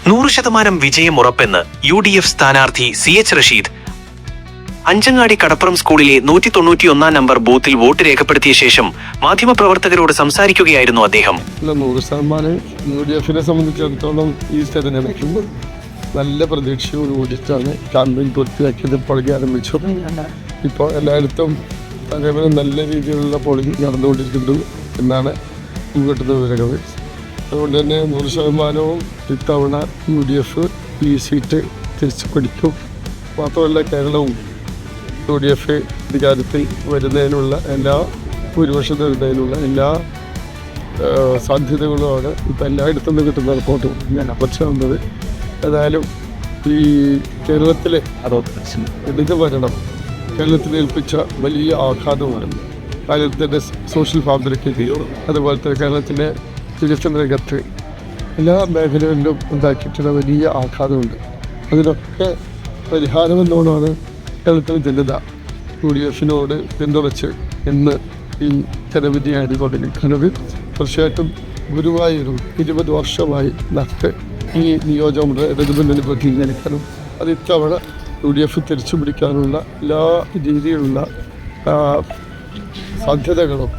100% വിജയം ഉറപ്പെന്ന് UDF സ്ഥാനാർത്ഥി CH Rasheed Anchangadi കടപ്പുറം സ്കൂളിലെ 191 നമ്പർ ബൂത്തിൽ വോട്ട് രേഖപ്പെടുത്തിയ ശേഷം മാധ്യമപ്രവർത്തകരോട് സംസാരിക്കുകയായിരുന്നു അദ്ദേഹം. 100% UDF സംബന്ധിച്ചിടത്തോളം ഈ തെരഞ്ഞെടുപ്പിൽ നല്ല പ്രതീക്ഷയോടുകൂടിയിട്ടാണ് ക്യാമ്പയിൻ പൂർത്തിയാക്കിയത്. പോളിംഗ് ആരംഭിച്ചു. ഇപ്പോൾ എല്ലായിടത്തും അതേപോലെ നല്ല രീതിയിലുള്ള പോളിംഗ് നടന്നുകൊണ്ടിരിക്കുന്നു എന്നാണ് കിട്ടുന്ന വിവരങ്ങൾ. അതുകൊണ്ട് തന്നെ 100% ഇത്തവണ UDF ഈ സീറ്റ് തിരിച്ചു പിടിക്കും. മാത്രമല്ല കേരളവും UDF അധികാരത്തിൽ വരുന്നതിനുള്ള ഭൂരിപക്ഷം വരുന്നതിനുള്ള എല്ലാ സാധ്യതകളുമാണ് ഇപ്പോൾ എല്ലായിടത്തു നിന്ന് കിട്ടുന്ന റിപ്പോർട്ട് ഞാൻ അപേക്ഷ വന്നത്. ഏതായാലും ഈ കേരളത്തിലെ ഇടത് ഭരണം കേരളത്തിൽ ഏൽപ്പിച്ച വലിയ ആഘാതമാണ്. കേരളത്തിൻ്റെ സോഷ്യൽ ഫാബ്രിക്കിൽ അതുപോലെ തന്നെ കേരളത്തിൻ്റെ വികസന രംഗത്ത് എല്ലാ മേഖലകളിലും ഉണ്ടാക്കിയിട്ടുള്ള വലിയ ആഘാതമുണ്ട്. അതിനൊക്കെ പരിഹാരമെന്നോണമാണ് കേരളത്തിലെ ജനത UDFിനോട് പിന്തുണച്ച് ഇന്ന് ഈ ജനവിധി ആയതുകൊണ്ടിരിക്കുന്നത്. തീർച്ചയായിട്ടും ഗുരുവായൂർ 20 വർഷമായി നഷ്ട ഈ നിയോജകമണ്ഡലം പ്രതിനിധീകരിക്കാനും അത് ഇത്തവണ UDF തിരിച്ചു പിടിക്കാനുള്ള എല്ലാ രീതിയിലുള്ള സാധ്യതകളും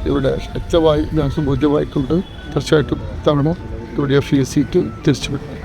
ഇവിടെ വ്യക്തമായി ഞങ്ങൾക്ക് ബോധ്യമായിക്കൊണ്ട് തീർച്ചയായിട്ടും ഇത്തവണ UDF ഈ സീറ്റ് തിരിച്ചു പിടിക്കും.